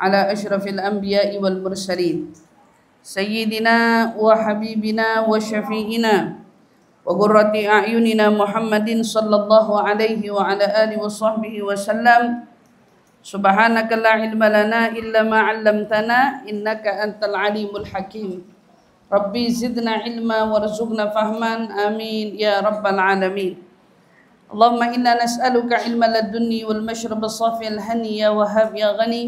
على أشرف الأنبياء والمرسلين سيدنا وحبيبنا وشفيعنا وقرة أعيننا محمد صلى الله عليه وعلى آله وصحبه وسلم سبحانك لا علم لنا إلا ما علمتنا إنك أنت العليم الحكيم ربي زدنا علما وارزقنا فهما آمين يا رب العالمين اللهم إنا نسألك علم لدني والمشرب الصافي الهني يا وهاب يا غني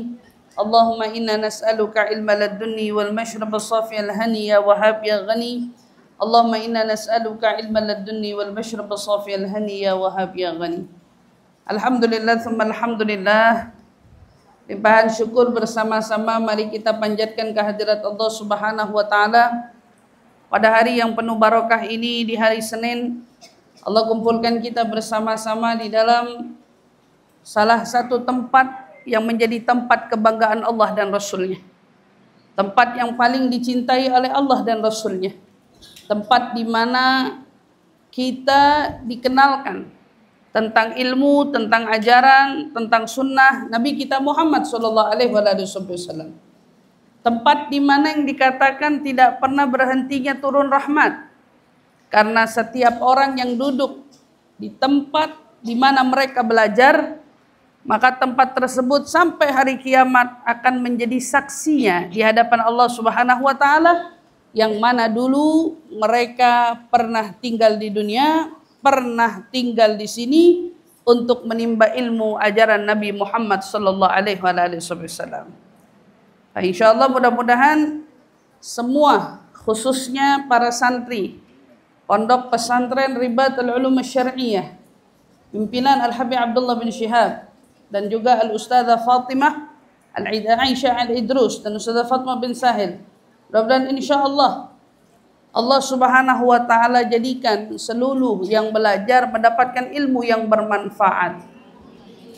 اللهم إنا نسألك علم لدني والمشرب الصافي الهني يا وهاب يا غني اللهم إنا نسألك علم لدني والمشرب الصافي الهني يا وهاب يا غني. Alhamdulillah thumma alhamdulillah. Limpahan syukur bersama-sama mari kita panjatkan kehadirat Allah Subhanahu wa taala pada hari yang penuh barokah ini, di hari Senin. Allah kumpulkan kita bersama-sama di dalam salah satu tempat yang menjadi tempat kebanggaan Allah dan Rasulnya, tempat yang paling dicintai oleh Allah dan Rasulnya, tempat di mana kita dikenalkan tentang ilmu, tentang ajaran, tentang sunnah Nabi kita Muhammad sallallahu alaihi wasallam. Tempat di mana yang dikatakan tidak pernah berhentinya turun rahmat, karena setiap orang yang duduk di tempat di mana mereka belajar, maka tempat tersebut sampai hari kiamat akan menjadi saksinya di hadapan Allah Subhanahu wa taala, yang mana dulu mereka pernah tinggal di dunia, pernah tinggal di sini untuk menimba ilmu ajaran Nabi Muhammad sallallahu alaihi wasallam. Insyaallah mudah-mudahan semua, khususnya para santri Pondok Pesantren Ribatul Ulum Syar'iyyah pimpinan Al-Habib Abdullah bin Syihab dan juga Al-Ustadzah Fatimah Al-Aisyah Al-Idrus dan Ustadzah Fatimah bin Sahil, mudah-mudahan insyaallah Allah Subhanahu wa taala jadikan seluruh yang belajar mendapatkan ilmu yang bermanfaat,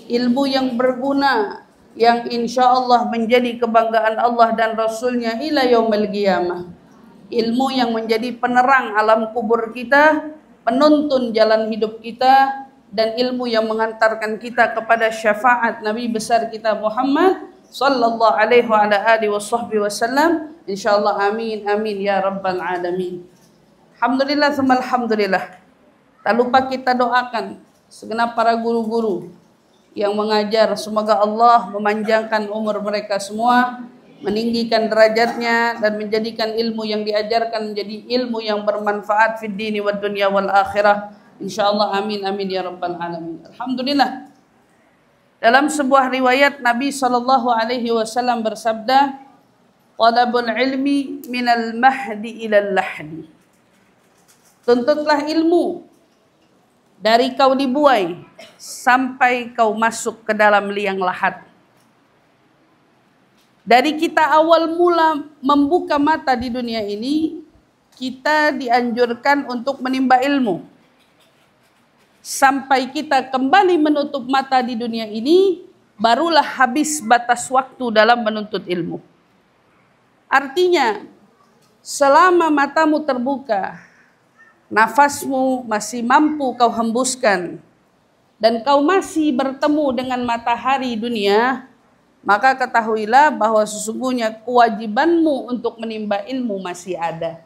ilmu yang berguna, yang insyaallah menjadi kebanggaan Allah dan Rasulnya ila yaumil qiyamah. Ilmu yang menjadi penerang alam kubur kita, penuntun jalan hidup kita, dan ilmu yang mengantarkan kita kepada syafaat Nabi besar kita Muhammad sallallahu alaihi wa ala alihi wasallam. Insyaallah amin amin ya rabbal alamin. Alhamdulillah tsumma alhamdulillah. Tak lupa kita doakan segenap para guru-guru yang mengajar, semoga Allah memanjangkan umur mereka semua, meninggikan derajatnya, dan menjadikan ilmu yang diajarkan menjadi ilmu yang bermanfaat fid dini wad dunya wal akhirah. Insyaallah amin amin ya rabbal alamin. Alhamdulillah. Dalam sebuah riwayat Nabi sallallahu alaihi wasallam bersabda, "Talabul ilmi minal mahdi ilal lahdi." Tuntutlah ilmu dari kau dibuai sampai kau masuk ke dalam liang lahat. Dari kita awal mula membuka mata di dunia ini, kita dianjurkan untuk menimba ilmu. Sampai kita kembali menutup mata di dunia ini, barulah habis batas waktu dalam menuntut ilmu. Artinya, selama matamu terbuka, nafasmu masih mampu kau hembuskan, dan kau masih bertemu dengan matahari dunia, maka ketahuilah bahwa sesungguhnya kewajibanmu untuk menimba ilmu masih ada.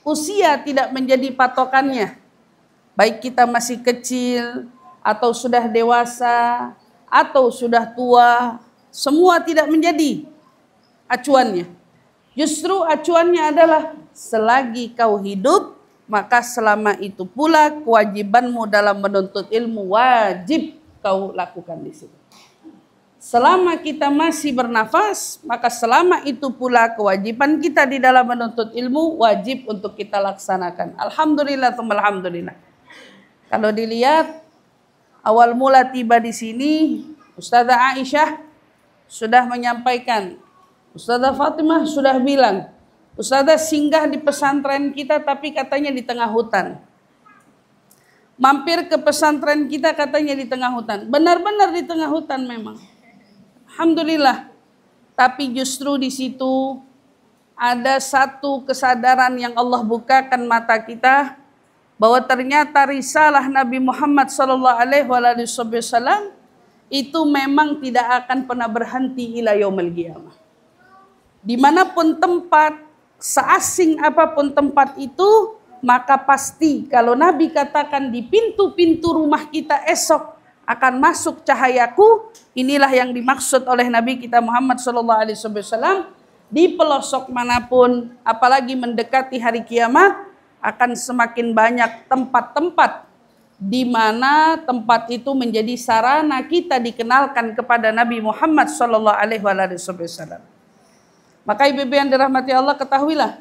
Usia tidak menjadi patokannya. Baik kita masih kecil, atau sudah dewasa, atau sudah tua, semua tidak menjadi acuannya. Justru acuannya adalah selagi kau hidup, maka selama itu pula kewajibanmu dalam menuntut ilmu wajib kau lakukan di situ. Selama kita masih bernafas, maka selama itu pula kewajiban kita di dalam menuntut ilmu wajib untuk kita laksanakan. Alhamdulillah, alhamdulillah. Kalau dilihat awal mula tiba di sini, Ustadzah Aisyah sudah menyampaikan, Ustadzah Fatimah sudah bilang, Ustadzah singgah di pesantren kita tapi katanya di tengah hutan. Mampir ke pesantren kita katanya di tengah hutan. Benar-benar di tengah hutan memang. Alhamdulillah. Tapi justru di situ ada satu kesadaran yang Allah bukakan mata kita, bahwa ternyata risalah Nabi Muhammad sallallahu alaihi wasallam itu memang tidak akan pernah berhenti ila yaumil qiyamah. Dimanapun tempat, seasing apapun tempat itu, maka pasti kalau Nabi katakan di pintu-pintu rumah kita esok akan masuk cahayaku, inilah yang dimaksud oleh Nabi kita Muhammad SAW. Di pelosok manapun, apalagi mendekati hari kiamat, akan semakin banyak tempat-tempat di mana tempat itu menjadi sarana kita dikenalkan kepada Nabi Muhammad SAW. Maka ibu-ibu yang dirahmati Allah, ketahuilah,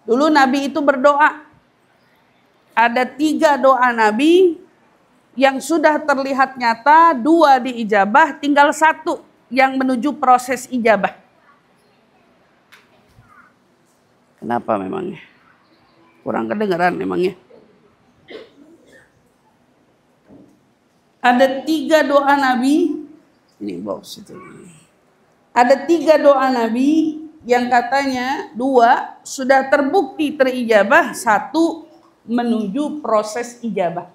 dulu Nabi itu berdoa. Ada 3 doa Nabi yang sudah terlihat nyata, 2 diijabah, tinggal 1 yang menuju proses ijabah. Kenapa memangnya? Kurang kedengaran memangnya. Ada 3 doa Nabi. Ini box itu. Ada 3 doa Nabi yang katanya 2 sudah terbukti terijabah, 1 menuju proses ijabah.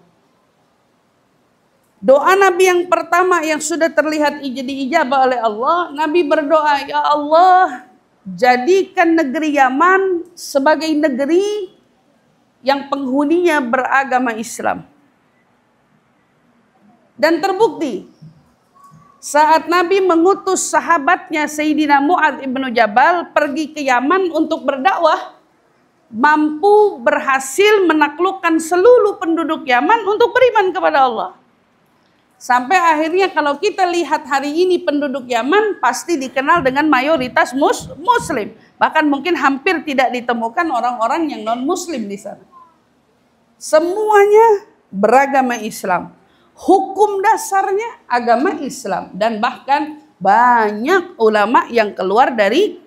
Doa Nabi yang pertama yang sudah terlihat diijabah oleh Allah, Nabi berdoa, ya Allah, jadikan negeri Yaman sebagai negeri yang penghuninya beragama Islam. Dan terbukti saat Nabi mengutus sahabatnya Sayyidina Mu'adz ibnu Jabal pergi ke Yaman untuk berdakwah, mampu berhasil menaklukkan seluruh penduduk Yaman untuk beriman kepada Allah. Sampai akhirnya kalau kita lihat hari ini penduduk Yaman pasti dikenal dengan mayoritas muslim. Bahkan mungkin hampir tidak ditemukan orang-orang yang non-muslim di sana. Semuanya beragama Islam. Hukum dasarnya agama Islam. Dan bahkan banyak ulama yang keluar dari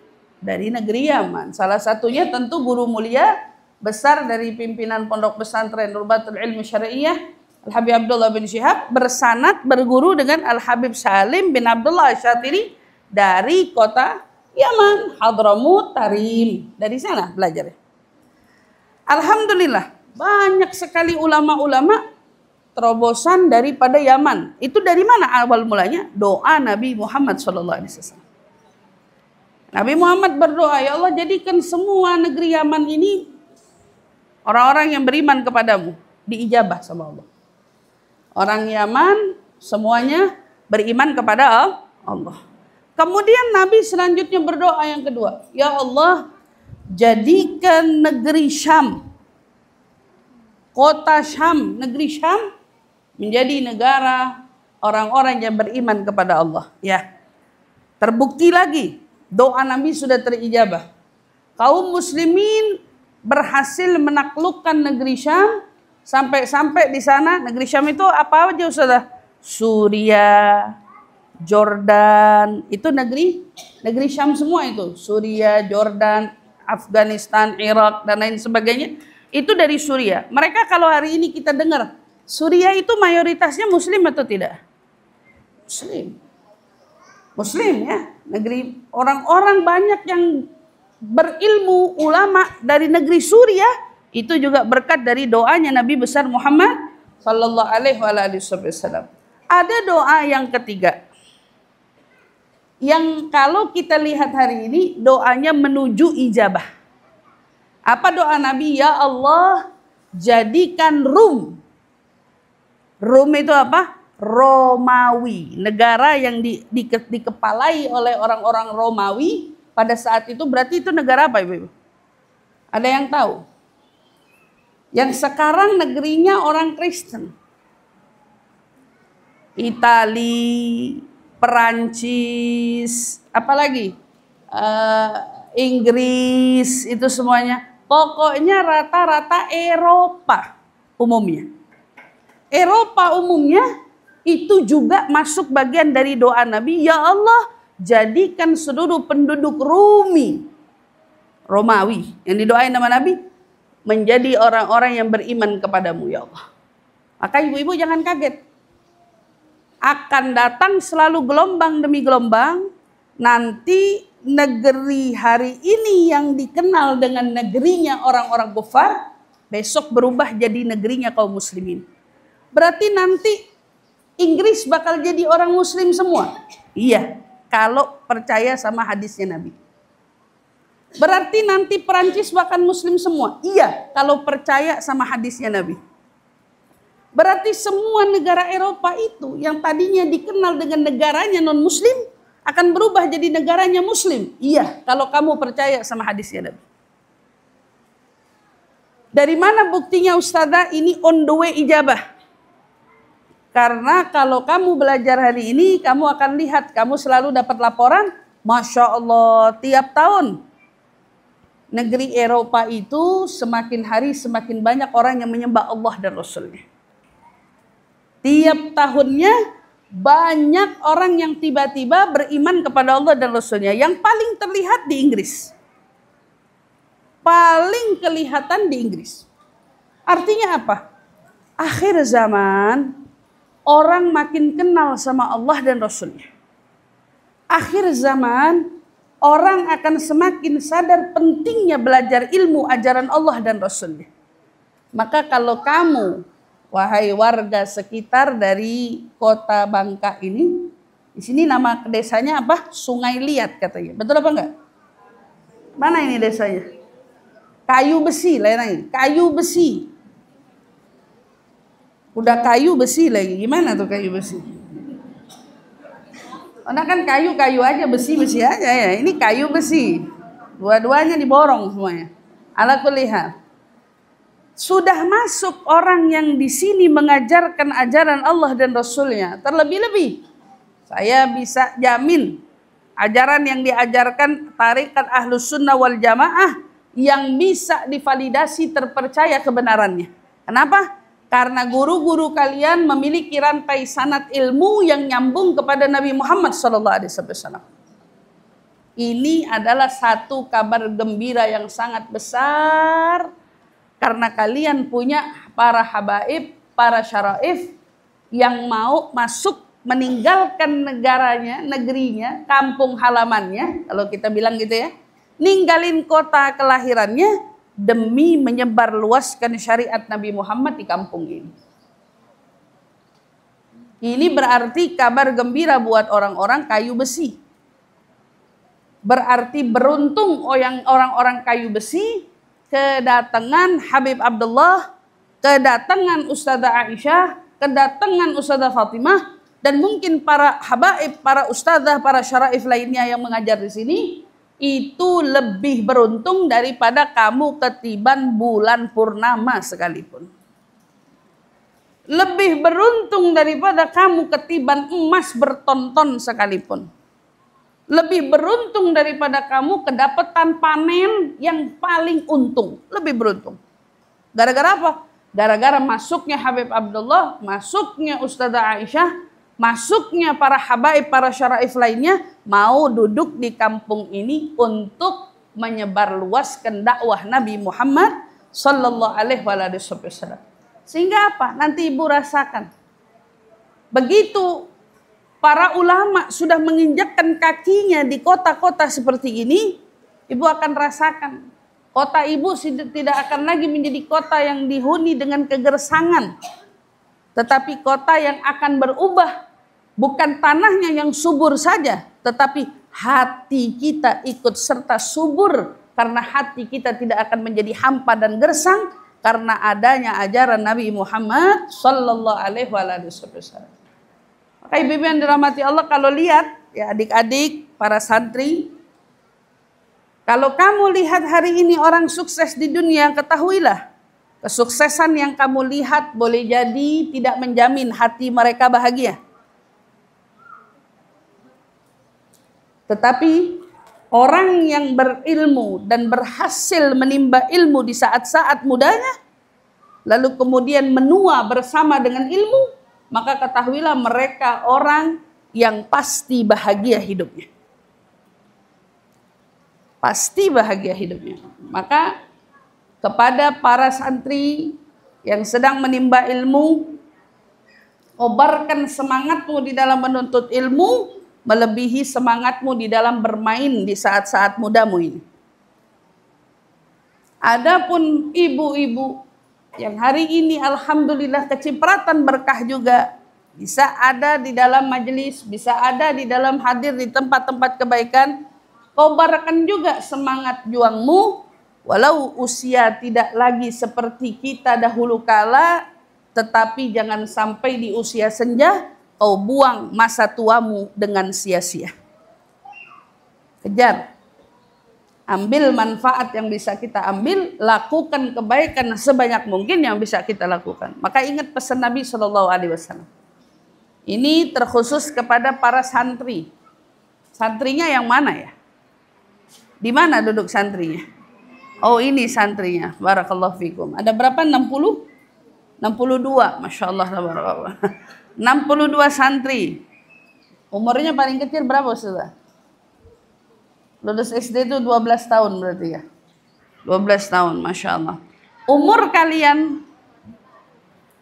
negeri Yaman. Salah satunya tentu guru mulia besar dari pimpinan Pondok Pesantren Nurbatul Ilmi Syariah, Al-Habib Abdullah bin Syihab, bersanad berguru dengan Al-Habib Salim bin Abdullah Asy-Syatiri dari kota Yaman, Hadramut Tarim. Dari sana belajar. Alhamdulillah, banyak sekali ulama-ulama terobosan daripada Yaman. Itu dari mana awal mulanya? Doa Nabi Muhammad SAW. Nabi Muhammad berdoa, ya Allah, jadikan semua negeri Yaman ini orang-orang yang beriman kepadamu, diijabah sama Allah. Orang Yaman semuanya beriman kepada Allah. Kemudian Nabi selanjutnya berdoa yang kedua, ya Allah, jadikan negeri Syam, kota Syam, negeri Syam menjadi negara orang-orang yang beriman kepada Allah. Ya, terbukti lagi doa Nabi sudah terijabah. Kaum muslimin berhasil menaklukkan negeri Syam. Sampai di sana, negeri Syam itu apa aja Ustazah? Suriah, Jordan, itu negeri Syam semua itu. Suriah, Jordan, Afghanistan, Irak, dan lain sebagainya. Itu dari Suriah. Mereka kalau hari ini kita dengar, Suriah itu mayoritasnya muslim atau tidak? Muslim ya. Negeri orang-orang banyak yang berilmu, ulama dari negeri Suriah, itu juga berkat dari doanya Nabi besar Muhammad sallallahu alaihi wasallam. Ada doa yang ketiga, yang kalau kita lihat hari ini doanya menuju ijabah. Apa doa Nabi? Ya Allah, jadikan Rum itu apa? Romawi, negara yang dikepalai oleh orang-orang Romawi pada saat itu. Berarti itu negara apa, Ibu? Ada yang tahu? Yang sekarang negerinya orang Kristen. Itali, Perancis, apalagi Inggris, itu semuanya. Pokoknya rata-rata Eropa umumnya. Eropa umumnya itu juga masuk bagian dari doa Nabi. Ya Allah, jadikan seluruh penduduk Romawi yang didoain nama Nabi menjadi orang-orang yang beriman kepadamu, ya Allah. Maka ibu-ibu jangan kaget. Akan datang selalu gelombang demi gelombang. Nanti negeri hari ini yang dikenal dengan negerinya orang-orang kufar, besok berubah jadi negerinya kaum muslimin. Berarti nanti Inggris bakal jadi orang muslim semua? Iya, kalau percaya sama hadisnya Nabi. Berarti nanti Perancis bakal muslim semua? Iya, kalau percaya sama hadisnya Nabi. Berarti semua negara Eropa itu yang tadinya dikenal dengan negaranya non-muslim akan berubah jadi negaranya muslim? Iya, kalau kamu percaya sama hadisnya Nabi. Dari mana buktinya Ustazah ini on the way ijabah? Karena kalau kamu belajar hari ini, kamu akan lihat, kamu selalu dapat laporan, Masya Allah, tiap tahun negeri Eropa itu semakin hari semakin banyak orang yang menyembah Allah dan Rasulnya. Tiap tahunnya banyak orang yang tiba-tiba beriman kepada Allah dan Rasulnya. Yang paling terlihat di Inggris. Paling kelihatan di Inggris. Artinya apa? Akhir zaman, orang makin kenal sama Allah dan Rasulnya. Akhir zaman, orang akan semakin sadar pentingnya belajar ilmu ajaran Allah dan Rasulnya. Maka kalau kamu, wahai warga sekitar dari kota Bangka ini, di sini nama desanya apa? Sungai Liat katanya. Betul apa enggak? Mana ini desanya? Kayu besi, lain kayu besi. Udah kayu besi lagi, gimana tuh kayu besi? Karena kan kayu aja, besi aja ya. Ini kayu besi, dua-duanya diborong semuanya. Ala kulli hal. Sudah masuk orang yang di sini mengajarkan ajaran Allah dan Rasulnya. Terlebih-lebih, saya bisa jamin ajaran yang diajarkan tarekat Ahlus Sunnah wal Jamaah yang bisa divalidasi terpercaya kebenarannya. Kenapa? Karena guru-guru kalian memiliki rantai sanad ilmu yang nyambung kepada Nabi Muhammad SAW. Ini adalah satu kabar gembira yang sangat besar. Karena kalian punya para habaib, para syaraif yang mau masuk meninggalkan negaranya, negerinya, kampung halamannya. Kalau kita bilang gitu ya. Ninggalin kota kelahirannya demi menyebar luaskan syariat Nabi Muhammad di kampung ini. Ini berarti kabar gembira buat orang-orang kayu besi. Berarti beruntung orang-orang kayu besi kedatangan Habib Abdullah, kedatangan Ustazah Aisyah, kedatangan Ustazah Fatimah, dan mungkin para habaib, para ustazah, para syaraif lainnya yang mengajar di sini. Itu lebih beruntung daripada kamu ketiban bulan purnama sekalipun. Lebih beruntung daripada kamu ketiban emas bertonton sekalipun. Lebih beruntung daripada kamu kedapatan panen yang paling untung. Lebih beruntung. Gara-gara apa? Gara-gara masuknya Habib Abdullah, masuknya Ustazah Aisyah, masuknya para habaib, para syaraif lainnya mau duduk di kampung ini untuk menyebar luaskan dakwah Nabi Muhammad sallallahu alaihi wasallam. Sehingga apa? Nanti ibu rasakan. Begitu para ulama sudah menginjakkan kakinya di kota-kota seperti ini, ibu akan rasakan kota ibu tidak akan lagi menjadi kota yang dihuni dengan kegersangan, tetapi kota yang akan berubah. Bukan tanahnya yang subur saja, tetapi hati kita ikut serta subur. Karena hati kita tidak akan menjadi hampa dan gersang karena adanya ajaran Nabi Muhammad sallallahu alaihi wasallam. Maka ibu-ibu yang dirahmati Allah, kalau lihat ya adik-adik, para santri, kalau kamu lihat hari ini orang sukses di dunia, ketahuilah kesuksesan yang kamu lihat boleh jadi tidak menjamin hati mereka bahagia. Tetapi orang yang berilmu dan berhasil menimba ilmu di saat-saat mudanya, lalu kemudian menua bersama dengan ilmu, maka ketahuilah mereka orang yang pasti bahagia hidupnya. Pasti bahagia hidupnya. Maka kepada para santri yang sedang menimba ilmu, kobarkan semangatmu di dalam menuntut ilmu, melebihi semangatmu di dalam bermain di saat-saat mudamu ini. Adapun ibu-ibu yang hari ini alhamdulillah kecipratan berkah juga bisa ada di dalam majelis, bisa ada di dalam hadir di tempat-tempat kebaikan. Kobarkan juga semangat juangmu, walau usia tidak lagi seperti kita dahulu kala, tetapi jangan sampai di usia senja kau buang masa tuamu dengan sia-sia. Kejar, ambil manfaat yang bisa kita ambil, lakukan kebaikan sebanyak mungkin yang bisa kita lakukan. Maka ingat pesan Nabi SAW. Ini terkhusus kepada para santri. Santrinya yang mana ya? Di mana duduk santrinya? Oh, ini santrinya. Barakallahu fikum. Ada berapa? 60? 62. Masya Allah. 62 santri. Umurnya paling kecil berapa sudah? Lulus SD itu 12 tahun berarti ya. 12 tahun, Masya Allah. Umur kalian,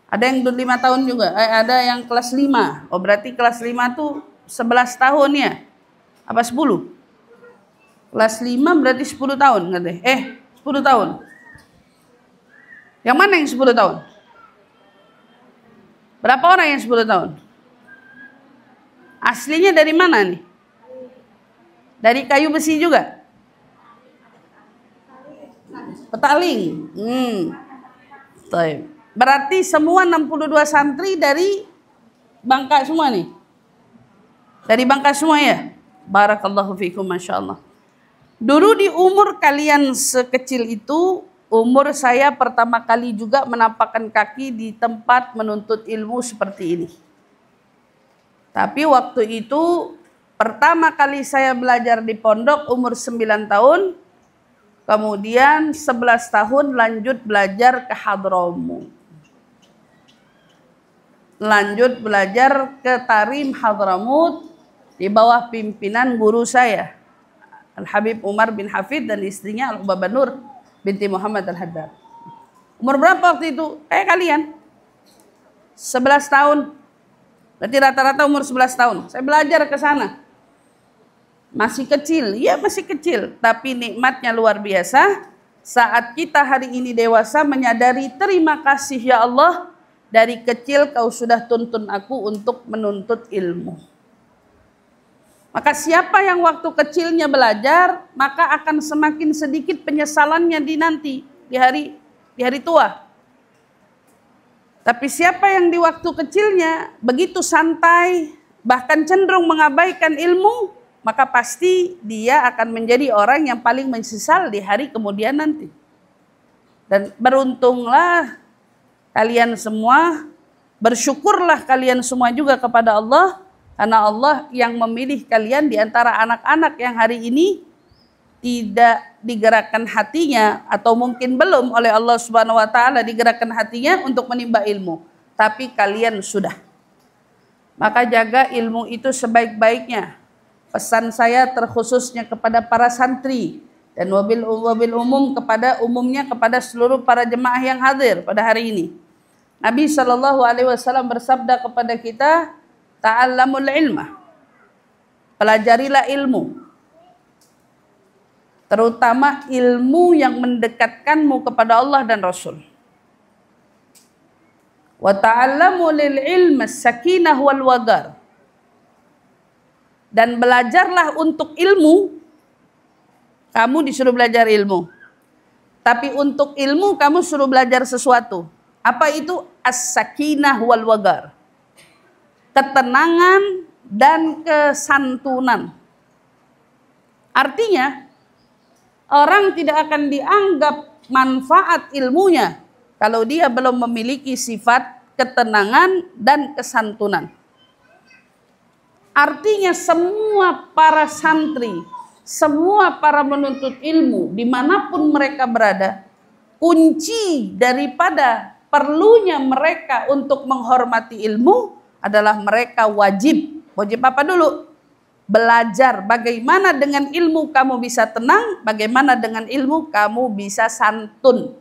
ada yang 5 tahun juga, ada yang kelas 5. Oh berarti kelas 5 tuh 11 tahun ya? Apa 10? Kelas 5 berarti 10 tahun katanya. 10 tahun. Yang mana yang 10 tahun? Berapa orang yang 10 tahun? Aslinya dari mana nih? Dari kayu besi juga? Petaling. Berarti semua 62 santri dari Bangka semua nih? Dari Bangka semua ya? Barakallahu fikum, Masya Allah. Dulu di umur kalian sekecil itu, umur saya pertama kali juga menampakkan kaki di tempat menuntut ilmu seperti ini. Tapi waktu itu pertama kali saya belajar di pondok umur 9 tahun. Kemudian 11 tahun lanjut belajar ke Hadramut. Lanjut belajar ke Tarim Hadramut di bawah pimpinan guru saya, Al-Habib Umar bin Hafid dan istrinya Al-Ubabah Nur binti Muhammad Al-Haddad. Umur berapa waktu itu? Kayak kalian. 11 tahun. Berarti rata-rata umur 11 tahun. Saya belajar ke sana. Masih kecil, ya masih kecil. Tapi nikmatnya luar biasa. Saat kita hari ini dewasa menyadari terima kasih ya Allah. Dari kecil kau sudah tuntun aku untuk menuntut ilmu. Maka siapa yang waktu kecilnya belajar, maka akan semakin sedikit penyesalannya di hari tua. Tapi siapa yang di waktu kecilnya begitu santai, bahkan cenderung mengabaikan ilmu, maka pasti dia akan menjadi orang yang paling menyesal di hari kemudian nanti. Dan beruntunglah kalian semua, bersyukurlah kalian semua juga kepada Allah, karena Allah yang memilih kalian di antara anak-anak yang hari ini tidak digerakkan hatinya, atau mungkin belum oleh Allah Subhanahu wa taala digerakkan hatinya untuk menimba ilmu, tapi kalian sudah. Maka jaga ilmu itu sebaik-baiknya. Pesan saya terkhususnya kepada para santri dan wabil umum umumnya kepada seluruh para jemaah yang hadir pada hari ini. Nabi SAW bersabda kepada kita, ta'allamul ilma. Pelajarilah ilmu. Terutama ilmu yang mendekatkanmu kepada Allah dan Rasul. Wa ta'allamu lil ilmi sakinah wal wagar. Dan belajarlah untuk ilmu. Kamu disuruh belajar ilmu. Tapi untuk ilmu kamu suruh belajar sesuatu. Apa itu? As-sakinah wal wagar. Ketenangan dan kesantunan. Artinya, orang tidak akan dianggap manfaat ilmunya kalau dia belum memiliki sifat ketenangan dan kesantunan. Artinya semua para santri, semua para menuntut ilmu, dimanapun mereka berada, kunci daripada perlunya mereka untuk menghormati ilmu adalah mereka wajib. Wajib apa dulu? Belajar bagaimana dengan ilmu kamu bisa tenang, bagaimana dengan ilmu kamu bisa santun.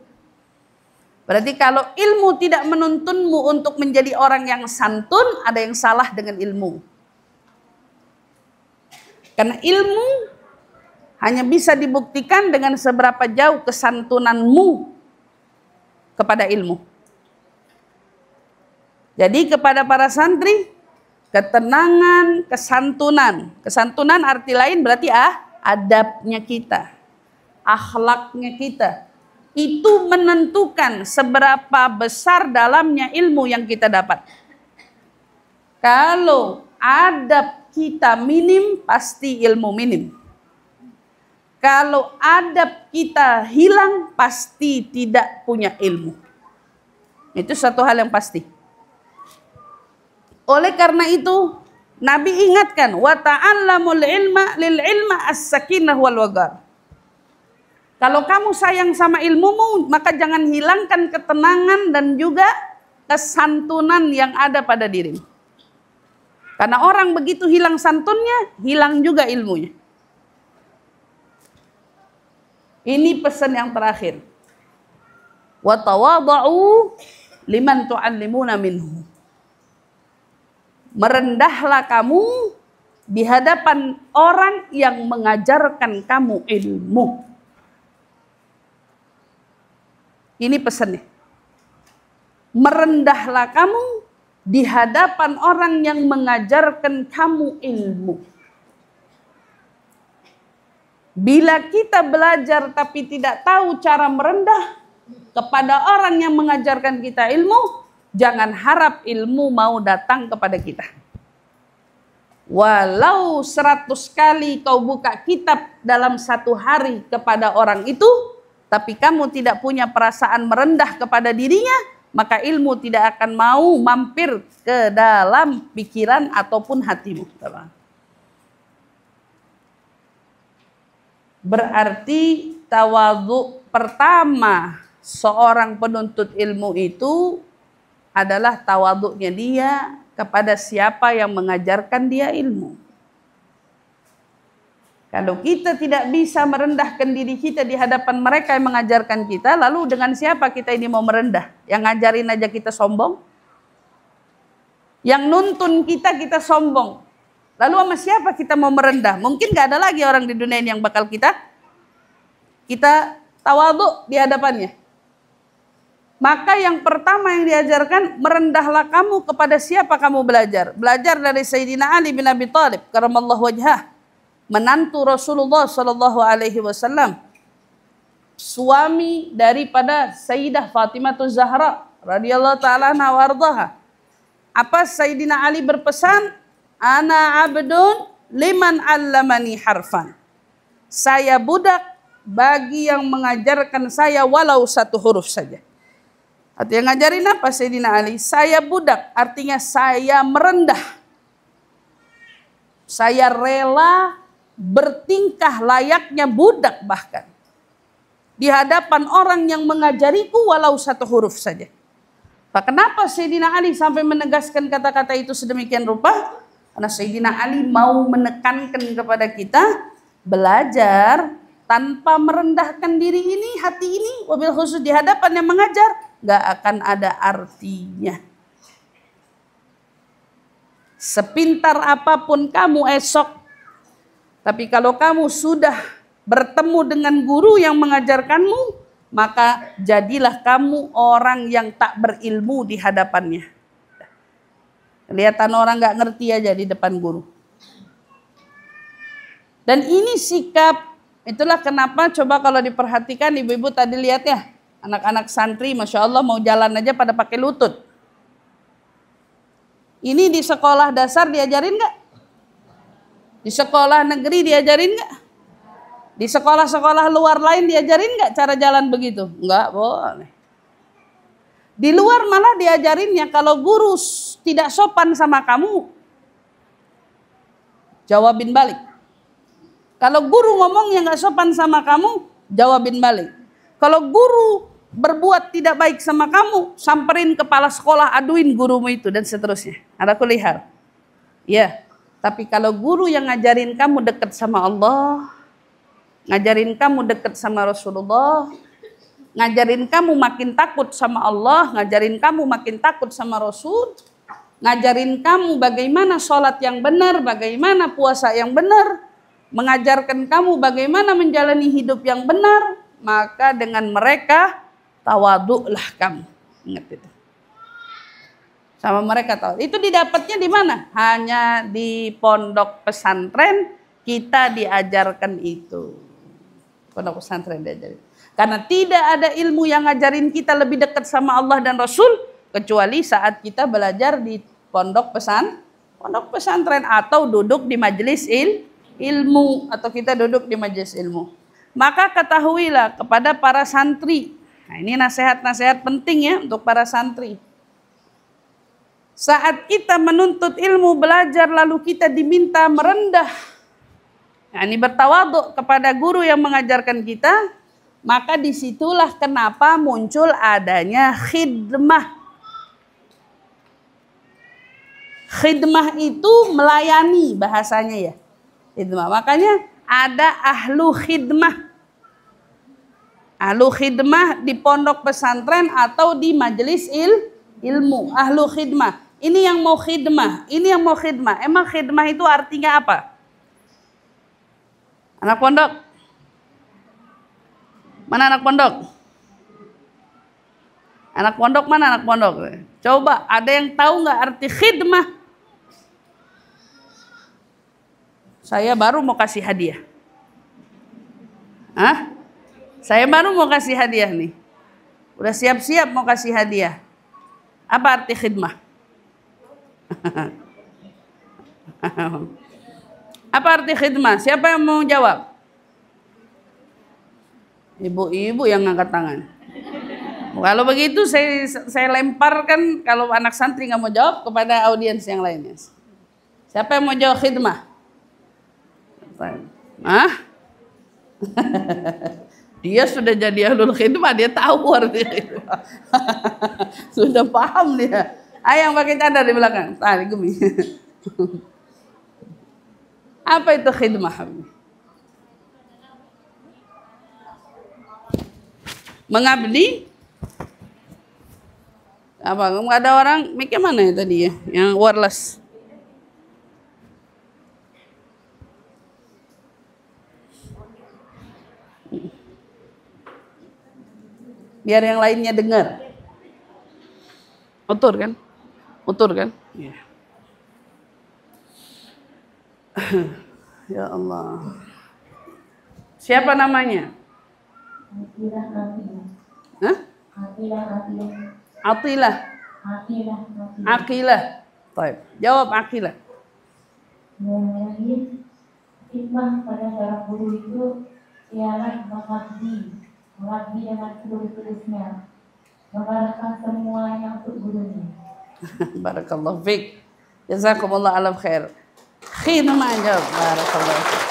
Berarti kalau ilmu tidak menuntunmu untuk menjadi orang yang santun, ada yang salah dengan ilmu. Karena ilmu hanya bisa dibuktikan dengan seberapa jauh kesantunanmu kepada ilmu. Jadi kepada para santri, ketenangan, kesantunan. Kesantunan arti lain berarti adabnya kita, akhlaknya kita. Itu menentukan seberapa besar dalamnya ilmu yang kita dapat. Kalau adab kita minim, pasti ilmu minim. Kalau adab kita hilang, pasti tidak punya ilmu. Itu satu hal yang pasti. Oleh karena itu, Nabi ingatkan, wa ta'allamul ilma lil ilma as-sakinah wal wagar. Kalau kamu sayang sama ilmumu, maka jangan hilangkan ketenangan dan juga kesantunan yang ada pada dirimu. Karena orang begitu hilang santunnya, hilang juga ilmunya. Ini pesan yang terakhir. Wa tawadhu liman tu'allimuna minhu. Merendahlah kamu di hadapan orang yang mengajarkan kamu ilmu. Ini pesannya. Merendahlah kamu di hadapan orang yang mengajarkan kamu ilmu. Bila kita belajar tapi tidak tahu cara merendah kepada orang yang mengajarkan kita ilmu, jangan harap ilmu mau datang kepada kita. Walau 100 kali kau buka kitab dalam satu hari kepada orang itu, tapi kamu tidak punya perasaan merendah kepada dirinya, maka ilmu tidak akan mau mampir ke dalam pikiran ataupun hatimu. Berarti tawadhu pertama seorang penuntut ilmu itu adalah tawadhunya dia kepada siapa yang mengajarkan dia ilmu. Kalau kita tidak bisa merendahkan diri kita di hadapan mereka yang mengajarkan kita, lalu dengan siapa kita ini mau merendah? Yang ngajarin aja kita sombong? Yang nuntun kita sombong? Lalu sama siapa kita mau merendah? Mungkin gak ada lagi orang di dunia ini yang bakal kita tawadhu di hadapannya. Maka yang pertama yang diajarkan, merendahlah kamu kepada siapa kamu belajar. Belajar dari Sayyidina Ali bin Abi Thalib karamallahu wajhah, menantu Rasulullah sallallahu alaihi wasallam, suami daripada Sayyidah Fatimah Zahra radhiyallahu taala anha wardaha. Apa Sayyidina Ali berpesan? Ana abdun liman allamani harfan. Saya budak bagi yang mengajarkan saya walau satu huruf saja. Artinya ngajarin apa Sayyidina Ali? Saya budak, artinya saya merendah. Saya rela bertingkah layaknya budak bahkan. Di hadapan orang yang mengajariku walau satu huruf saja. Pak, kenapa Sayyidina Ali sampai menegaskan kata-kata itu sedemikian rupa? Karena Sayyidina Ali mau menekankan kepada kita belajar tanpa merendahkan diri ini, hati ini, wabil khusus di hadapan yang mengajar, gak akan ada artinya. Sepintar apapun kamu esok, tapi kalau kamu sudah bertemu dengan guru yang mengajarkanmu, maka jadilah kamu orang yang tak berilmu di hadapannya. Kelihatan orang gak ngerti aja di depan guru. Dan ini sikap, itulah kenapa coba kalau diperhatikan ibu-ibu tadi lihat ya, anak-anak santri Masya Allah mau jalan aja pada pakai lutut. Ini di sekolah dasar diajarin gak? Di sekolah negeri diajarin gak? Di sekolah-sekolah luar lain diajarin gak cara jalan begitu? Enggak boleh. Di luar malah diajarinnya kalau guru tidak sopan sama kamu, jawabin balik. Kalau guru ngomongnya nggak sopan sama kamu, jawabin balik. Kalau guru berbuat tidak baik sama kamu, samperin kepala sekolah, aduin gurumu itu dan seterusnya. Ada kulihal. Ya, tapi kalau guru yang ngajarin kamu dekat sama Allah, ngajarin kamu dekat sama Rasulullah, ngajarin kamu makin takut sama Allah, ngajarin kamu makin takut sama Rasul, ngajarin kamu bagaimana sholat yang benar, bagaimana puasa yang benar, mengajarkan kamu bagaimana menjalani hidup yang benar, maka dengan mereka tawadhu'lah kamu. Ingat itu. sama mereka tahu. Itu didapatnya di mana? Hanya di pondok pesantren kita diajarkan itu. Pondok pesantren diajarin. Karena tidak ada ilmu yang ngajarin kita lebih dekat sama Allah dan Rasul kecuali saat kita belajar di pondok pesantren atau duduk di majelis ilmu atau kita duduk di majelis ilmu. Maka ketahuilah kepada para santri. Nah, ini nasihat-nasihat penting ya untuk para santri. Saat kita menuntut ilmu, belajar, lalu kita diminta merendah, yakni bertawaduk kepada guru yang mengajarkan kita, maka disitulah kenapa muncul adanya khidmah. Khidmah itu melayani bahasanya ya. Khidmah. Makanya ada ahlu khidmah. Ahlu khidmah di pondok pesantren atau di majelis ilmu. Ahlu khidmah. Ini yang mau khidmah, ini yang mau khidmah. Emang khidmah itu artinya apa? Anak pondok? Mana anak pondok? Anak pondok mana anak pondok? Coba, ada yang tahu nggak arti khidmah? Saya baru mau kasih hadiah. Hah? Saya baru mau kasih hadiah nih. Udah siap-siap mau kasih hadiah. Apa arti khidmah? Apa arti khidmah? Siapa yang mau jawab? Ibu-ibu yang ngangkat tangan. Kalau begitu saya lemparkan, kalau anak santri nggak mau jawab, kepada audiens yang lainnya. Siapa yang mau jawab khidmah? Hah? Dia sudah jadi ahlul khidmah, dia tahu arti khidmah. Sudah paham dia. Yang pakai cadar di belakang. Tadi gumi. Apa itu khidmah? Mengabdi? Apa? Nggak ada orang mikir mana ya tadi ya? Yang wireless. Biar yang lainnya dengar. Utur kan? Utur kan? Ya. Ya Allah. Siapa namanya? Hah? Atilah. Aqilah. Baik. Jawab Aqilah. Khidmah pada seorang guru itu ialah mengabdi dengan seluruh-seluruhnya, mengarahkan semuanya untuk gurunya. Barakallahu fiik. Jazakumullah alam khair. Khidmah jawab. Barakallahu fiik.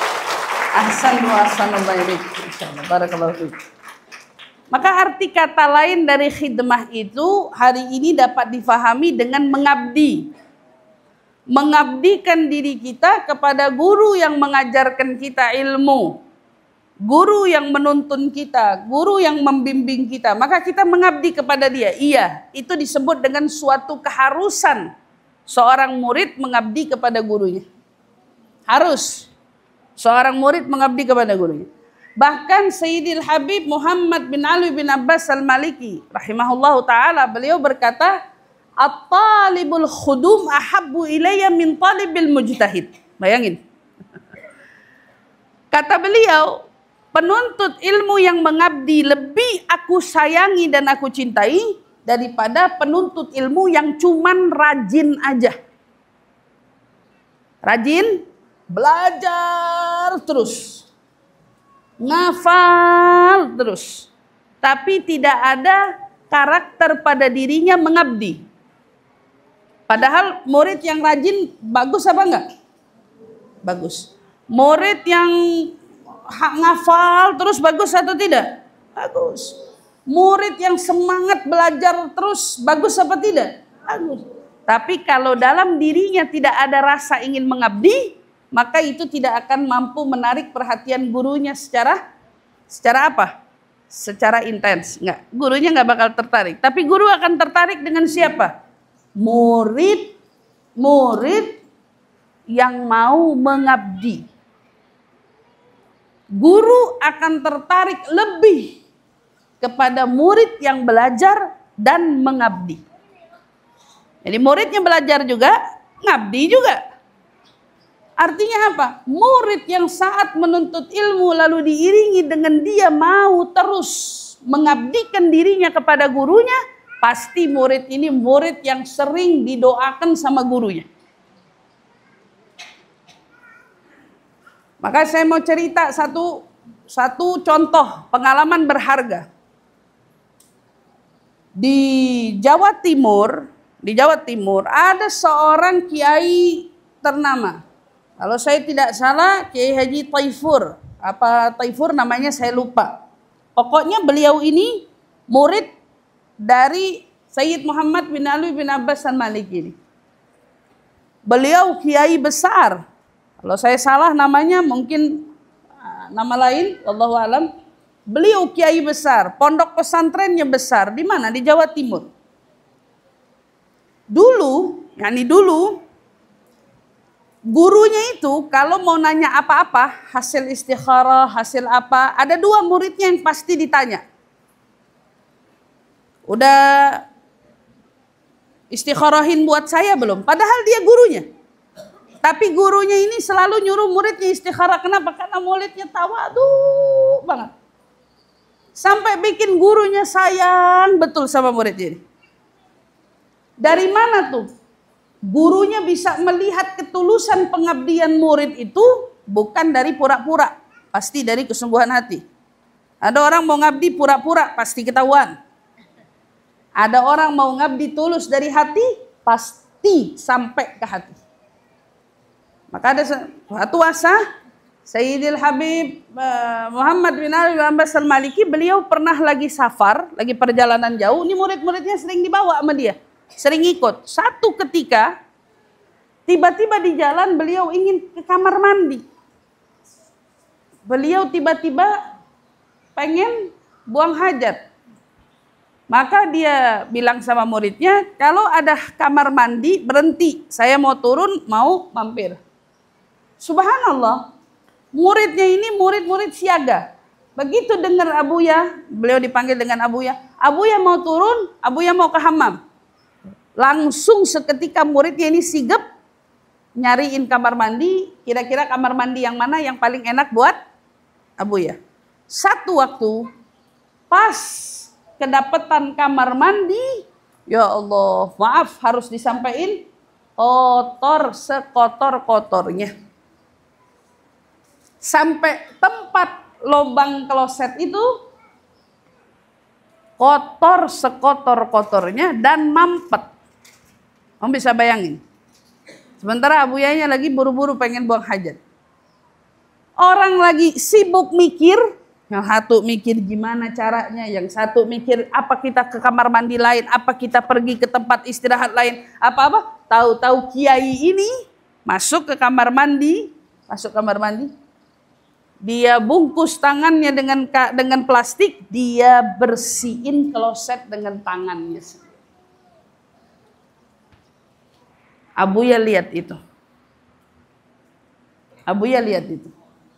Ahsan wa ahsanallahu ilaik. Insyaallah. Barakallahu fiik. Maka arti kata lain dari khidmah itu hari ini dapat difahami dengan mengabdi. Mengabdikan diri kita kepada guru yang mengajarkan kita ilmu. Guru yang menuntun kita, guru yang membimbing kita, maka kita mengabdi kepada dia. Iya, itu disebut dengan suatu keharusan seorang murid mengabdi kepada gurunya. Harus seorang murid mengabdi kepada gurunya. Bahkan Sayyidil Habib Muhammad bin Ali bin Abbas al-Maliki rahimahullahu ta'ala, beliau berkata, at-talibul khudum ahabbu ilayya min talibil mujtahid. Bayangin. Kata beliau, penuntut ilmu yang mengabdi lebih aku sayangi dan aku cintai daripada penuntut ilmu yang cuman rajin aja. Rajin, belajar terus, ngafal terus, tapi tidak ada karakter pada dirinya mengabdi. Padahal murid yang rajin bagus apa enggak? Bagus. Murid yang ngafal terus bagus atau tidak? Bagus. Murid yang semangat belajar terus bagus apa tidak? Bagus. Tapi kalau dalam dirinya tidak ada rasa ingin mengabdi, maka itu tidak akan mampu menarik perhatian gurunya secara apa? Secara intens. Enggak. Gurunya enggak bakal tertarik. Tapi guru akan tertarik dengan siapa? Murid yang mau mengabdi. Guru akan tertarik lebih kepada murid yang belajar dan mengabdi. Jadi muridnya belajar juga, ngabdi juga. Artinya apa? Murid yang saat menuntut ilmu lalu diiringi dengan dia mau terus mengabdikan dirinya kepada gurunya, pasti murid ini murid yang sering didoakan sama gurunya. Maka saya mau cerita satu contoh pengalaman berharga. Di Jawa Timur ada seorang kiai ternama. Kalau saya tidak salah, Kiai Haji Taifur. Apa Taifur namanya saya lupa. Pokoknya beliau ini murid dari Sayyid Muhammad bin Ali bin Abbas Al-Maliki ini. Beliau kiai besar. Kalau saya salah namanya mungkin nama lain, wallahu alam. Beliau kiai besar, pondok pesantrennya besar. Di mana? Di Jawa Timur. Dulu, gurunya itu kalau mau nanya apa-apa, hasil istikharah, hasil apa, ada dua muridnya yang pasti ditanya. Udah istikharahin buat saya belum? Padahal dia gurunya. Tapi gurunya ini selalu nyuruh muridnya istikharah. Kenapa? Karena muridnya tawadu banget. Sampai bikin gurunya sayang betul sama muridnya ini. Dari mana tuh? Gurunya bisa melihat ketulusan pengabdian murid itu bukan dari pura-pura, pasti dari kesungguhan hati. Ada orang mau ngabdi pura-pura, pasti ketahuan. Ada orang mau ngabdi tulus dari hati, pasti sampai ke hati. Maka ada suatu masa Sayyidil Habib Muhammad bin Ali bin Abbas Al-Maliki, beliau pernah lagi safar, lagi perjalanan jauh. Ini murid-muridnya sering dibawa sama dia, sering ikut. Satu ketika tiba-tiba di jalan beliau ingin ke kamar mandi. Beliau tiba-tiba pengen buang hajat. Maka dia bilang sama muridnya, kalau ada kamar mandi berhenti, saya mau turun, mau mampir. Subhanallah, muridnya ini murid-murid siaga. Begitu dengar Abuya, beliau dipanggil dengan Abuya. Abuya mau turun, Abuya mau ke hammam. Langsung seketika muridnya ini sigap nyariin kamar mandi. Kira-kira kamar mandi yang mana yang paling enak buat Abuya. Satu waktu pas kedapatan kamar mandi, ya Allah, maaf harus disampaikan, kotor sekotor-kotornya. Sampai tempat lubang kloset itu kotor sekotor-kotornya dan mampet. Kamu bisa bayangin. Sementara Abuyanya lagi buru-buru pengen buang hajat. Orang lagi sibuk mikir, yang satu mikir gimana caranya, yang satu mikir apa kita ke kamar mandi lain, apa kita pergi ke tempat istirahat lain, apa-apa. Tahu-tahu kiai ini masuk kamar mandi, dia bungkus tangannya dengan plastik, dia bersihin kloset dengan tangannya. Abuya lihat itu.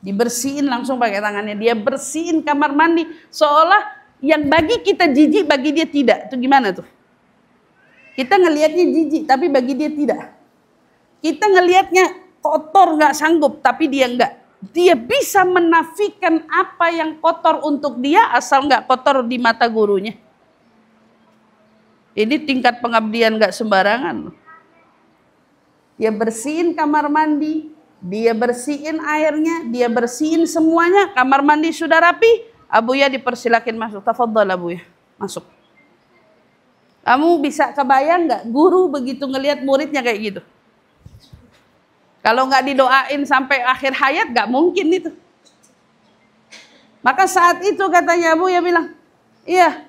Dibersihin langsung pakai tangannya. Dia bersihin kamar mandi seolah yang bagi kita jijik, bagi dia tidak. Itu gimana tuh? Kita ngelihatnya jijik, tapi bagi dia tidak. Kita ngelihatnya kotor, nggak sanggup, tapi dia enggak. Dia bisa menafikan apa yang kotor untuk dia asal nggak kotor di mata gurunya. Ini tingkat pengabdian nggak sembarangan. Dia bersihin kamar mandi, dia bersihin airnya, dia bersihin semuanya. Kamar mandi sudah rapi, Abuya dipersilakan masuk. Tafadhal Abuya, masuk. Kamu bisa kebayang nggak guru begitu ngelihat muridnya kayak gitu? Kalau nggak didoain sampai akhir hayat, nggak mungkin itu. Maka saat itu katanya Abuya bilang, iya,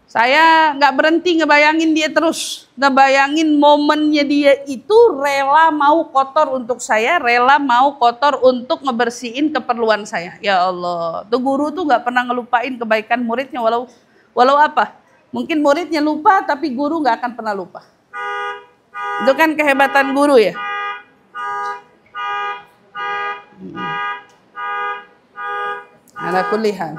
saya nggak berhenti ngebayangin dia terus. Ngebayangin momennya dia itu rela mau kotor untuk saya, rela mau kotor untuk ngebersihin keperluan saya. Ya Allah, tuh guru tuh nggak pernah ngelupain kebaikan muridnya walau apa. Mungkin muridnya lupa, tapi guru nggak akan pernah lupa. Itu kan kehebatan guru ya. Ala kulli hal.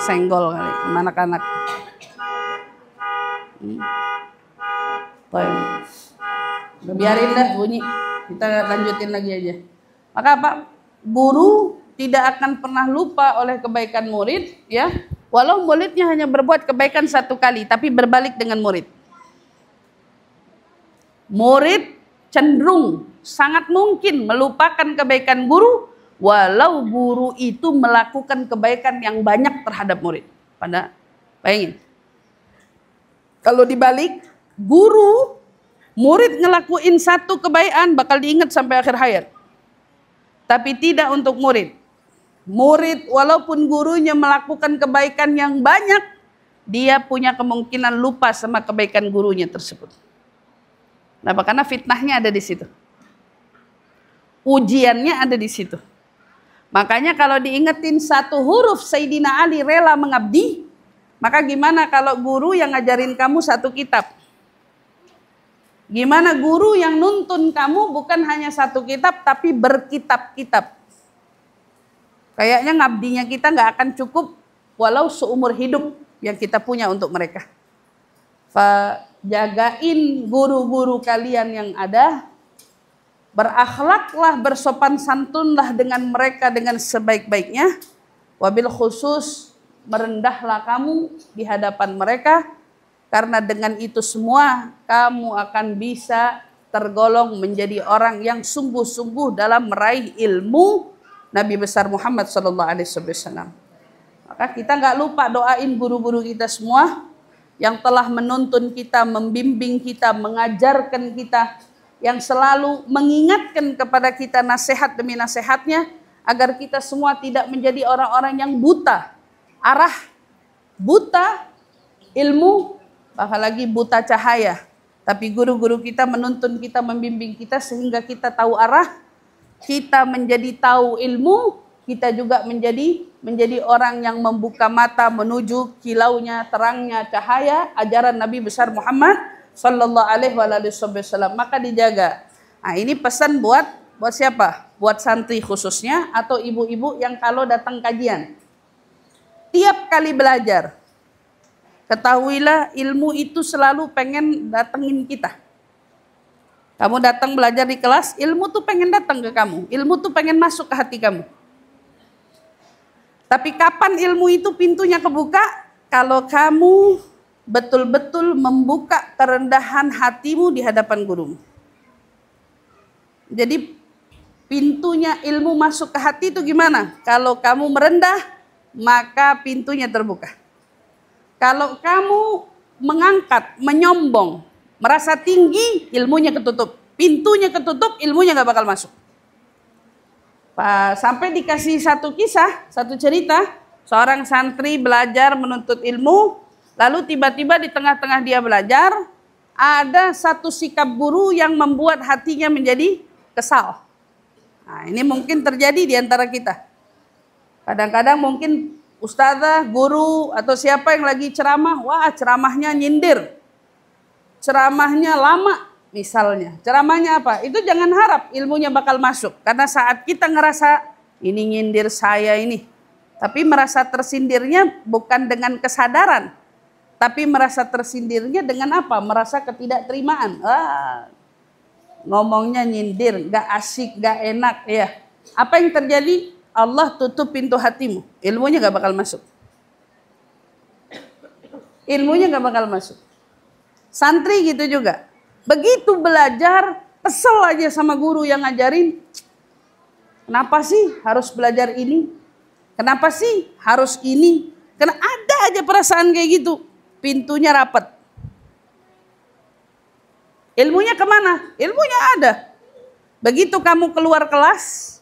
tersenggol kali sama anak-anak. Biarin dah bunyi, kita lanjutin lagi aja. Maka apa? Guru tidak akan pernah lupa oleh kebaikan murid, ya. Walau muridnya hanya berbuat kebaikan satu kali, tapi berbalik dengan murid. Murid cenderung sangat mungkin melupakan kebaikan guru, walau guru itu melakukan kebaikan yang banyak terhadap murid. Bayangin. Kalau dibalik, guru, murid ngelakuin satu kebaikan bakal diingat sampai akhir hayat. Tapi tidak untuk murid. Murid walaupun gurunya melakukan kebaikan yang banyak, dia punya kemungkinan lupa sama kebaikan gurunya tersebut. Kenapa? Karena fitnahnya ada di situ. Ujiannya ada di situ. Makanya kalau diingetin satu huruf Sayyidina Ali rela mengabdi, maka gimana kalau guru yang ngajarin kamu satu kitab? Gimana guru yang nuntun kamu bukan hanya satu kitab tapi berkitab-kitab? Kayaknya ngabdinya kita nggak akan cukup walau seumur hidup yang kita punya untuk mereka. Jagain guru-guru kalian yang ada, berakhlaklah, bersopan santunlah dengan mereka dengan sebaik-baiknya. Wabil khusus merendahlah kamu di hadapan mereka, karena dengan itu semua kamu akan bisa tergolong menjadi orang yang sungguh-sungguh dalam meraih ilmu Nabi besar Muhammad SAW. Maka kita nggak lupa doain guru-guru kita semua yang telah menuntun kita, membimbing kita, mengajarkan kita, yang selalu mengingatkan kepada kita nasihat demi nasihatnya, agar kita semua tidak menjadi orang-orang yang buta arah, buta ilmu, bahkan lagi buta cahaya. Tapi guru-guru kita menuntun kita, membimbing kita sehingga kita tahu arah, kita menjadi tahu ilmu, kita juga menjadi orang yang membuka mata menuju kilaunya, terangnya cahaya ajaran Nabi besar Muhammad sallallahu alaihi wasallam. Maka dijaga. Nah, ini pesan buat siapa? Buat santri khususnya atau ibu-ibu yang kalau datang kajian. Tiap kali belajar, ketahuilah ilmu itu selalu pengen datengin kita. Kamu datang belajar di kelas, ilmu tuh pengen datang ke kamu. Ilmu tuh pengen masuk ke hati kamu. Tapi kapan ilmu itu pintunya kebuka? Kalau kamu betul-betul membuka kerendahan hatimu di hadapan gurumu. Jadi pintunya ilmu masuk ke hati itu gimana? Kalau kamu merendah, maka pintunya terbuka. Kalau kamu mengangkat, menyombong, merasa tinggi, ilmunya ketutup. Pintunya ketutup, ilmunya gak bakal masuk. Sampai dikasih satu kisah, satu cerita, seorang santri belajar menuntut ilmu, lalu tiba-tiba di tengah-tengah dia belajar, ada satu sikap guru yang membuat hatinya menjadi kesal. Nah, ini mungkin terjadi di antara kita. Kadang-kadang mungkin ustazah, guru, atau siapa yang lagi ceramah, wah ceramahnya nyindir. Ceramahnya lama misalnya. Ceramahnya apa? Itu jangan harap ilmunya bakal masuk. Karena saat kita ngerasa ini nyindir saya ini. Tapi merasa tersindirnya bukan dengan kesadaran. Tapi merasa tersindirnya dengan apa? Merasa ketidakterimaan. Ngomongnya nyindir, gak asik, gak enak. Ya. Apa yang terjadi? Allah tutup pintu hatimu. Ilmunya gak bakal masuk. Ilmunya gak bakal masuk. Santri gitu juga. Begitu belajar, kesel aja sama guru yang ngajarin. Kenapa sih harus belajar ini? Kenapa sih harus ini? Karena ada aja perasaan kayak gitu. Pintunya rapat. Ilmunya kemana? Ilmunya ada. Begitu kamu keluar kelas,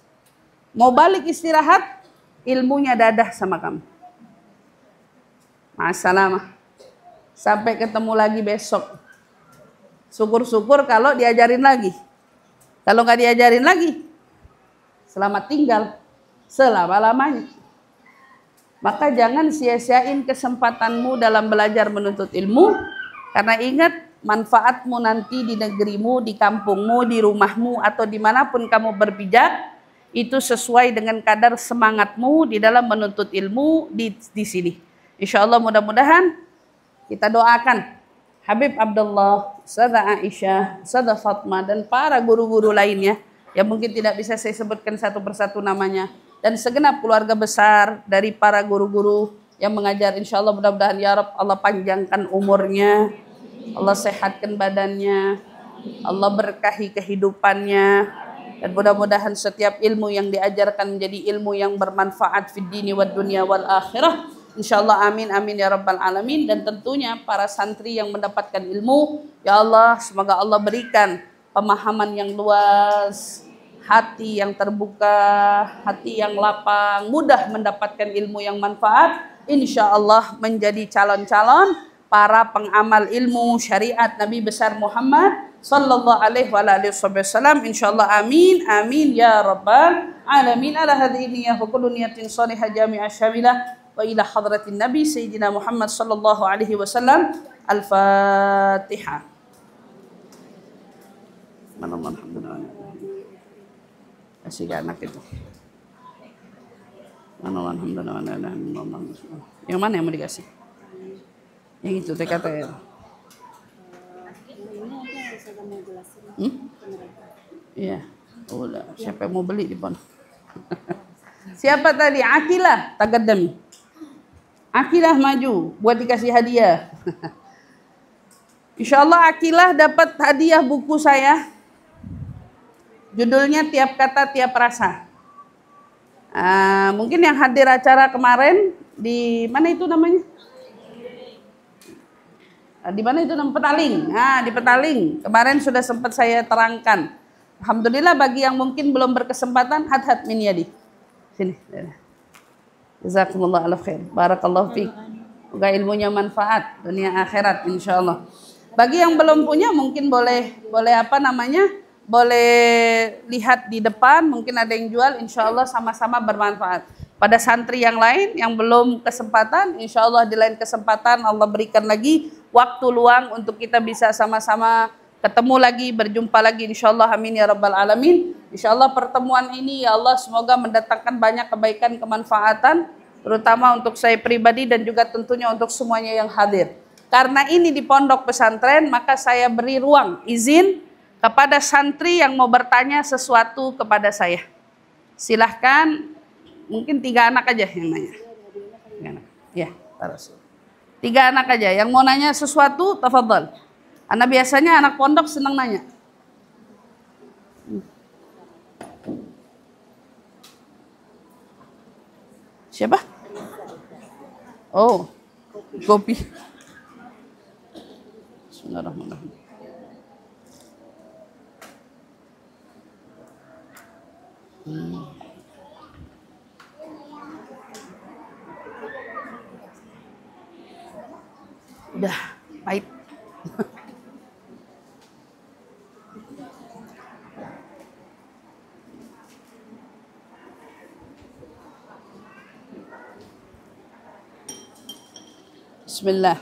mau balik istirahat, ilmunya dadah sama kamu. Masalah. Sampai ketemu lagi besok. Syukur-syukur kalau diajarin lagi. Kalau nggak diajarin lagi, selamat tinggal selama-lamanya. Maka jangan sia-siain kesempatanmu dalam belajar menuntut ilmu. Karena ingat, manfaatmu nanti di negerimu, di kampungmu, di rumahmu, atau dimanapun kamu berpijak, itu sesuai dengan kadar semangatmu di dalam menuntut ilmu di sini. Insya Allah mudah-mudahan kita doakan Habib Abdullah, Ustazah Aisyah, Ustazah Fatma, dan para guru-guru lainnya yang mungkin tidak bisa saya sebutkan satu persatu namanya, dan segenap keluarga besar dari para guru-guru yang mengajar. Insya Allah mudah-mudahan ya Rabb, Allah panjangkan umurnya, Allah sehatkan badannya, Allah berkahi kehidupannya, dan mudah-mudahan setiap ilmu yang diajarkan menjadi ilmu yang bermanfaat fid dini wad dunya wal akhirah. Insyaallah amin amin ya rabbal alamin. Dan tentunya para santri yang mendapatkan ilmu, ya Allah semoga Allah berikan pemahaman yang luas, hati yang terbuka, hati yang lapang, mudah mendapatkan ilmu yang manfaat. Insyaallah menjadi calon-calon para pengamal ilmu syariat Nabi besar Muhammad sallallahu alaihi wasallam. Insyaallah amin amin ya rabbal alamin. Ala hadhihi niyyah wa kullu niyatin salihah jami'ah syamilah wa ila hadratin Nabi Sayyidina Muhammad sallallahu alaihi wasallam. Al-Fatihah. Alhamdulillah. Kasih anak itu. Alhamdulillah. Yang mana yang mau dikasih? Yang itu TKT. Iya. Udah, siapa yang mau beli di pon? Siapa tadi? Akilah Tagaddami. Akilah maju buat dikasih hadiah. Insyaallah Akilah dapat hadiah buku saya. Judulnya Tiap Kata Tiap Rasa. Mungkin yang hadir acara kemarin di mana itu namanya? Di mana itu namanya? Petaling. Di Petaling. Kemarin sudah sempat saya terangkan. Alhamdulillah bagi yang mungkin belum berkesempatan, hat min yadi. Sini. Jazakumullah khair. Barakallahu fiik. Semoga ilmunya manfaat dunia akhirat insyaallah. Bagi yang belum punya mungkin boleh apa namanya? Boleh lihat di depan, mungkin ada yang jual, insyaallah sama-sama bermanfaat. Pada santri yang lain yang belum kesempatan, insyaallah di lain kesempatan Allah berikan lagi waktu luang untuk kita bisa sama-sama ketemu lagi, berjumpa lagi insyaallah amin ya rabbal alamin. Insyaallah pertemuan ini ya Allah semoga mendatangkan banyak kebaikan, kemanfaatan, terutama untuk saya pribadi dan juga tentunya untuk semuanya yang hadir. Karena ini di pondok pesantren, maka saya beri ruang, izin kepada santri yang mau bertanya sesuatu kepada saya. Silahkan, mungkin 3 anak aja yang nanya. 3 anak. Ya, taruh. 3 anak aja yang mau nanya sesuatu, tafadhol. Karena biasanya anak pondok senang nanya. Siapa? Oh, kopi. Bismillahirrahmanirrahim. Udah, pahit. Bismillah.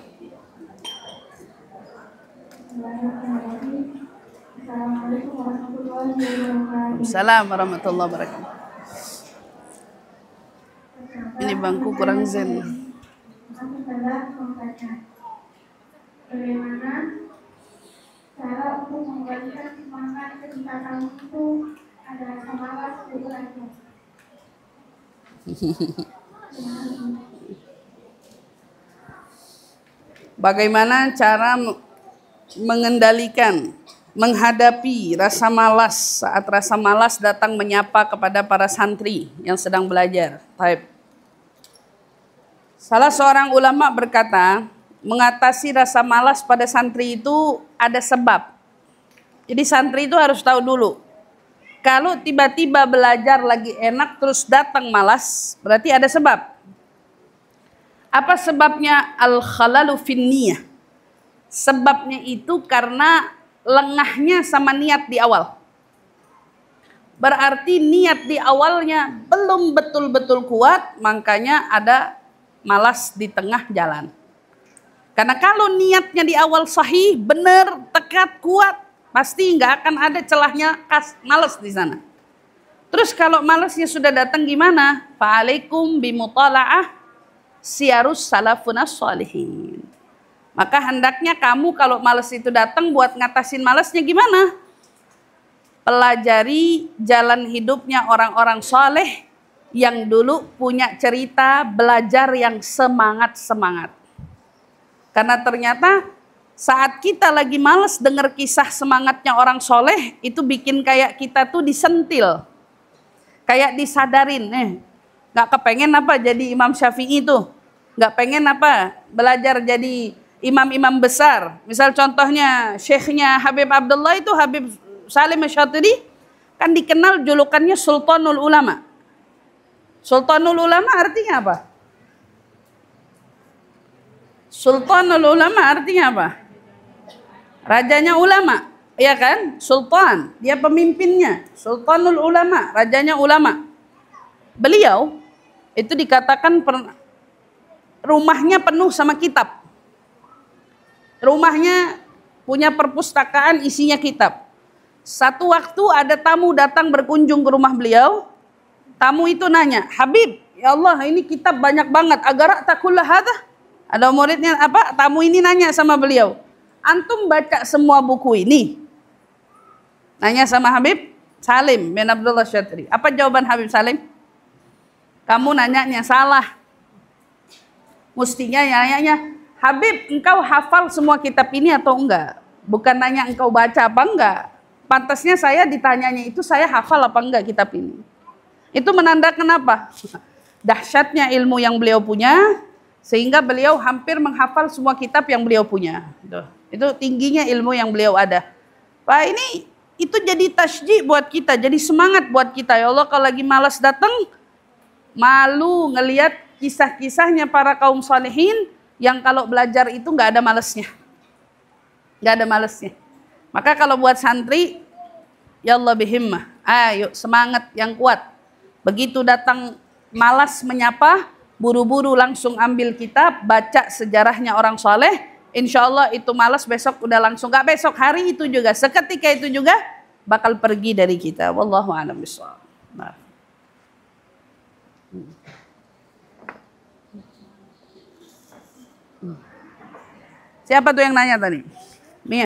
Assalamualaikum warahmatullahi wabarakatuh. Assalamualaikum warahmatullahi wabarakatuh. Ini bangku kurang zen. Aku telah membaca. Bagaimana cara untuk memberikan semangat ketika kamu itu ada rasa malas di belajar? Bagaimana cara mengendalikan, menghadapi rasa malas saat rasa malas datang menyapa kepada para santri yang sedang belajar. Baik. Salah seorang ulama berkata, mengatasi rasa malas pada santri itu ada sebab. Jadi santri itu harus tahu dulu, kalau tiba-tiba belajar lagi enak terus datang malas, berarti ada sebab. Apa sebabnya? Al-khalalu fin niyah. Sebabnya itu karena lengahnya sama niat di awal. Berarti niat di awalnya belum betul-betul kuat, makanya ada malas di tengah jalan. Karena kalau niatnya di awal sahih, benar, tekad, kuat, pasti nggak akan ada celahnya malas di sana. Terus kalau malasnya sudah datang gimana? Fa'alaikum bimutala'ah Siyarus salafunas sholihin. Maka hendaknya kamu kalau malas itu datang, buat ngatasin malasnya gimana? Pelajari jalan hidupnya orang-orang soleh yang dulu punya cerita belajar yang semangat-semangat. Karena ternyata saat kita lagi malas dengar kisah semangatnya orang soleh, itu bikin kayak kita tuh disentil. Kayak disadarin, gak kepengen apa jadi Imam Syafi'i tuh. Gak pengen apa belajar jadi imam-imam besar. Misal contohnya syekhnya Habib Abdullah itu Habib Salim Asy-Syatiri, kan dikenal julukannya Sultanul Ulama. Sultanul Ulama artinya apa? Sultanul Ulama artinya apa? Rajanya ulama, ya kan? Sultan, dia pemimpinnya. Sultanul Ulama, rajanya ulama. Beliau itu dikatakan rumahnya penuh sama kitab. Rumahnya punya perpustakaan isinya kitab. Satu waktu ada tamu datang berkunjung ke rumah beliau. Tamu itu nanya, Habib, ya Allah ini kitab banyak banget. Agara takullah hadha. Ada muridnya apa? Tamu ini nanya sama beliau, antum baca semua buku ini? Nanya sama Habib Salim bin Abdullah Syatri. Apa jawaban Habib Salim? Kamu nanyanya salah. Mestinya nanyanya, Habib, engkau hafal semua kitab ini atau enggak? Bukan nanya engkau baca apa enggak. Pantasnya saya ditanyanya itu saya hafal apa enggak kitab ini. Itu menandakan apa? Dahsyatnya ilmu yang beliau punya, sehingga beliau hampir menghafal semua kitab yang beliau punya. Itu tingginya ilmu yang beliau ada. Pak, ini itu jadi tasjid buat kita, jadi semangat buat kita. Ya Allah, kalau lagi malas datang, malu ngelihat kisah-kisahnya para kaum salihin yang kalau belajar itu nggak ada malesnya. Nggak ada malesnya. Maka kalau buat santri, ya Allah bihimmah, ayo semangat yang kuat. Begitu datang malas menyapa, buru-buru langsung ambil kitab, baca sejarahnya orang soleh. Insya Allah itu malas besok udah langsung, gak besok, hari itu juga, seketika itu juga bakal pergi dari kita. Wallahu a'lam bishawab. Nah. Siapa tuh yang nanya tadi?